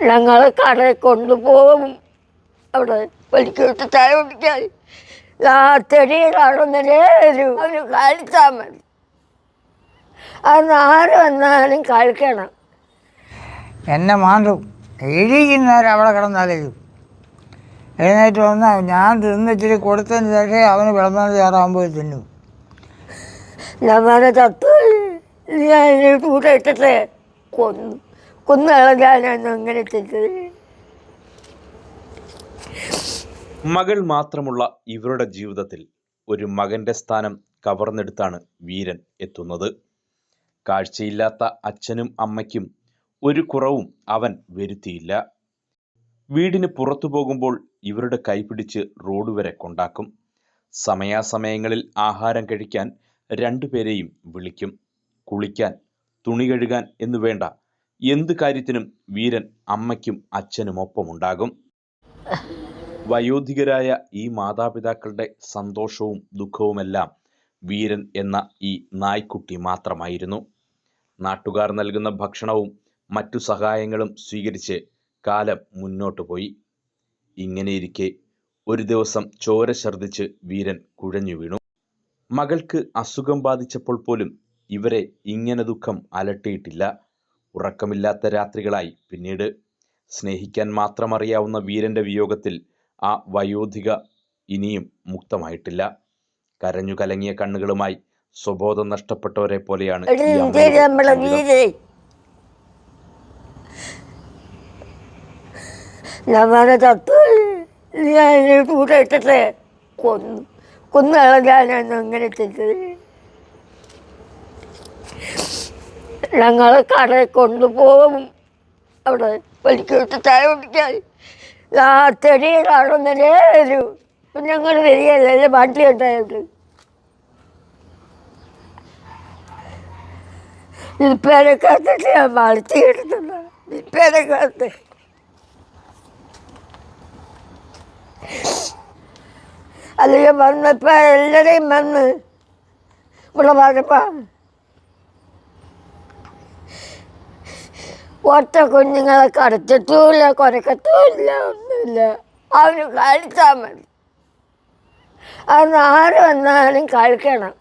ഞങ്ങൾ കടയിൽ കൊണ്ടുപോകും. അവിടെ വലിക്കിട്ട് ചായ കുടിക്കാൻ രാത്രി കാണുന്നതേ വരും. അവന് കഴിച്ചാൽ മതി. അത് ആര് വന്നാലും കഴിക്കണം. എന്നെ മാന്തും. എഴുതിക്കുന്നവരെ അവിടെ കിടന്നാലും എഴുന്നേറ്റ് വന്നാൽ ഞാൻ തിന്നിച്ചിരി കൊടുത്തതിന് ശേഷം അവന് വിളമ്പുന്നത് ചേറാകുമ്പോൾ തിന്നും. ഞങ്ങളുടെ ചത്ത് ഞാൻ കൂടെ ഇട്ടിട്ട് കൊന്നുകളഞ്ഞാണ് അങ്ങനെ ചെയ്തത്. മകൾ മാത്രമുള്ള ഇവരുടെ ജീവിതത്തിൽ ഒരു മകന്റെ സ്ഥാനം കവർന്നെടുത്താണ് വീരൻ എത്തുന്നത്. കാഴ്ചയില്ലാത്ത അച്ഛനും അമ്മയ്ക്കും ഒരു കുറവും അവൻ വരുത്തിയില്ല. വീടിന് പുറത്തു പോകുമ്പോൾ ഇവരുടെ കൈപിടിച്ച് റോഡ് വരെ കൊണ്ടാക്കും. സമയാസമയങ്ങളിൽ ആഹാരം കഴിക്കാൻ രണ്ടുപേരെയും വിളിക്കും. കുളിക്കാൻ, തുണി കഴുകാൻ എന്നു വേണ്ട എന്ത് കാര്യത്തിനും വീരൻ അമ്മയ്ക്കും അച്ഛനുമൊപ്പമുണ്ടാകും. വയോധികരായ ഈ മാതാപിതാക്കളുടെ സന്തോഷവും ദുഃഖവുമെല്ലാം വീരൻ എന്ന ഈ നായ്ക്കുട്ടി മാത്രമായിരുന്നു. നാട്ടുകാർ നൽകുന്ന ഭക്ഷണവും മറ്റു സഹായങ്ങളും സ്വീകരിച്ച് കാലം മുന്നോട്ടു പോയി. ഇങ്ങനെയിരിക്കെ ഒരു ദിവസം ചോര ഛർദ്ദിച്ച് വീരൻ കുഴഞ്ഞു വീണു. മകൾക്ക് അസുഖം ബാധിച്ചപ്പോൾ പോലും ഇവരെ ഇങ്ങനെ ദുഃഖം അലട്ടിയിട്ടില്ല. ഉറക്കമില്ലാത്ത രാത്രികളായി പിന്നീട്. സ്നേഹിക്കാൻ മാത്രം അറിയാവുന്ന വീരന്റെ വിയോഗത്തിൽ ആ വയോധിക ഇനിയും മുക്തമായിട്ടില്ല. കരഞ്ഞു കലങ്ങിയ കണ്ണുകളുമായി സ്വബോധം നഷ്ടപ്പെട്ടവരെ പോലെയാണ് ഞങ്ങളുടെ ചത്ത് ഞാൻ കൂടെ ഇട്ടിട്ട് കൊന്നുകളഞ്ഞാണ് അങ്ങനെ ചെയ്തത്. ഞങ്ങൾ കടയിൽ കൊണ്ടുപോകും. അവിടെ വലിക്കിട്ട് ചായ കുടിക്കാൻ രാത്രി കാണുന്നതേ വരും. ഞങ്ങൾ വരികയല്ലേ വണ്ടി ഉണ്ടായത്. നിൽപ്പേനക്കാത്തിട്ട് ഞാൻ വളർത്തി കിട്ടുന്നില്ല. നിൽപ്പേനക്കാത്ത് അല്ലെങ്കിൽ വന്നപ്പോൾ എല്ലാവരെയും വന്ന് ഇവിടെ പറഞ്ഞപ്പോൾ ഒറ്റ കുഞ്ഞുങ്ങളെ കടച്ചിട്ടുമില്ല, കുരക്കത്തുമില്ല, ഒന്നുമില്ല. അവന് കഴിച്ചാൽ മതി. അത് ആര് വന്നാലും കഴിക്കണം.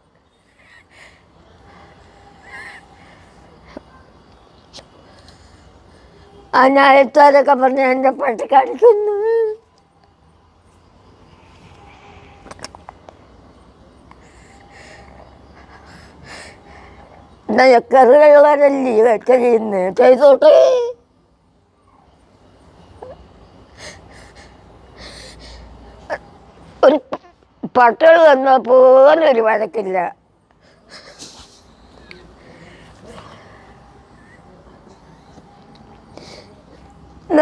ആ ന്യായത്താരൊക്കെ പറഞ്ഞ് എൻ്റെ പട്ടി കഴിക്കുന്നു. കറികളല്ലേ വെച്ച ചെയ്യുന്നത്, ചെയ്തോട്ടെ. ഒരു പട്ടികൾ വന്നാൽ പോലെ ഒരു വഴക്കില്ല.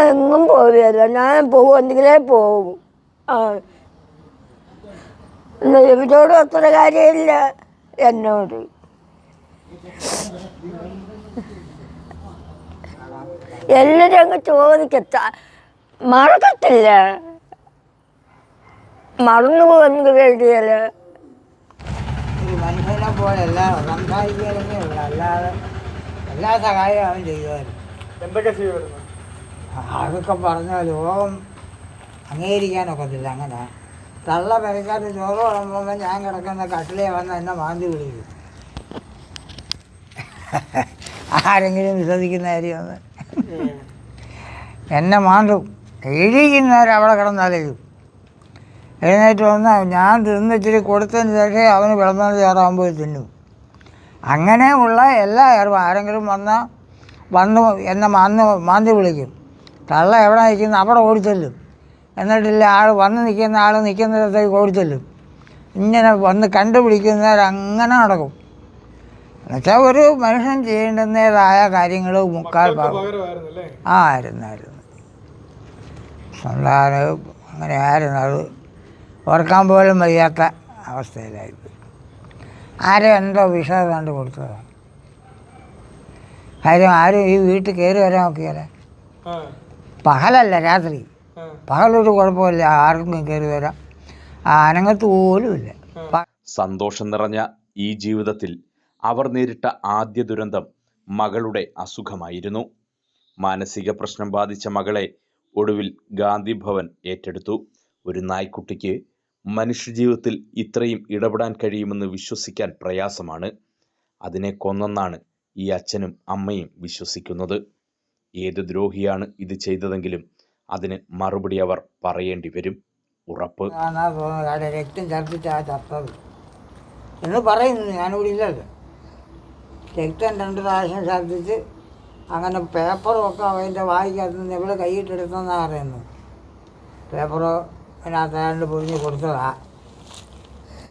എങ്ങും പോവുകയല്ല. ഞാൻ പോകുമെന്നെങ്കിലേ പോകും. ഇവരോട് അത്ര കാര്യമില്ല എന്നോട്. എല്ലാവരും അങ്ങ് ചോദിക്കത്ത മറക്കത്തില്ല. മറന്നു പോകുന്നത് വേണ്ടിയല്ല. മനുഷ്യനെ പോലെ സംസാരിക്കാനേ ഉള്ളു, അല്ലാതെ എല്ലാ സഹായവും അവൻ ചെയ്യുമായിരുന്നു. എന്തൊക്കെ ചെയ്യുമായിരുന്നു? അതൊക്കെ പറഞ്ഞാൽ ലോകം അംഗീകരിക്കാനൊക്കത്തില്ല. അങ്ങനെ തള്ള പെരക്കാട്ട് ചോറ് വിളമ്പുമ്പോൾ ഞാൻ കിടക്കുന്ന കട്ടിലേ വന്ന് എന്നെ മാന്തി വിളിക്കും. ആരെങ്കിലും വിശ്വസിക്കുന്ന കാര്യമാണ്. എന്നെ മാന്തും. എഴുതിക്കുന്നവരെ അവിടെ കിടന്നാലും എഴുന്നേറ്റ് വന്നാൽ ഞാൻ തിന്നിച്ചിരി കൊടുത്തതിന് ശേഷം അവന് വിളമ്പുന്നത് ചേറാകുമ്പോൾ തിന്നും. അങ്ങനെയുള്ള എല്ലാ ആരെങ്കിലും വന്ന് എന്നെ മാന്തി വിളിക്കും. തള്ള എവിടെ നിൽക്കുന്ന അവിടെ ഓടിച്ചെല്ലും. എന്നിട്ടില്ല ആൾ വന്ന് നിൽക്കുന്ന ആൾ നിൽക്കുന്നിടത്തേക്ക് ഓടിച്ചെല്ലും. ഇങ്ങനെ വന്ന് കണ്ടുപിടിക്കുന്നവരങ്ങനെ നടക്കും. എന്നുവെച്ചാൽ ഒരു മനുഷ്യൻ ചെയ്യേണ്ടുന്നതായ കാര്യങ്ങൾ മുക്കാൽ ആയിരുന്നു. സന്താനം അങ്ങനെ ആയിരുന്നു. അത് ഓർക്കാൻ പോലും വയ്യാത്ത അവസ്ഥയിലായിരുന്നു. ആരും എന്തോ വിഷം കണ്ടു കൊടുത്തതാണ്. കാര്യം ആരും ഈ വീട്ടിൽ കയറി വരാൻ നോക്കിയാലേ. പകലല്ല, രാത്രി. പകലൊരു കുഴപ്പമില്ല, ആർക്കും കയറി വരാം. അനങ്ങത്ത് പോലുമില്ല. സന്തോഷം നിറഞ്ഞ ഈ ജീവിതത്തിൽ അവർ നേരിട്ട ആദ്യ ദുരന്തം മകളുടെ അസുഖമായിരുന്നു. മാനസിക പ്രശ്നം ബാധിച്ച മകളെ ഒടുവിൽ ഗാന്ധി ഭവൻ ഏറ്റെടുത്തു. ഒരു നായ്ക്കുട്ടിക്ക് മനുഷ്യജീവിതത്തിൽ ഇത്രയും ഇടപെടാൻ കഴിയുമെന്ന് വിശ്വസിക്കാൻ പ്രയാസമാണ്. അതിനെ കൊന്നെന്നാണ് ഈ അച്ഛനും അമ്മയും വിശ്വസിക്കുന്നത്. ഏത് ദ്രോഹിയാണ് ഇത് ചെയ്തതെങ്കിലും അതിന് മറുപടി അവർ പറയേണ്ടി വരും. ഉറപ്പ്. അവിടെ രക്തം ഛർദ്ദിച്ചാ ചത്തത് എന്ന് പറയുന്നു. ഞാനിവിടെ ഇല്ലല്ലോ. രക്തം 2 പ്രാവശ്യം ഛർദ്ദിച്ച് അങ്ങനെ പേപ്പറും ഒക്കെ അതിൻ്റെ വായിക്കകത്ത് നിന്ന് എവിടെ കൈയിട്ടെടുത്തെന്നാണ് പറയുന്നത്. പേപ്പറോ അതിനകത്ത് പൊതിഞ്ഞ് കൊടുത്തതാണ്.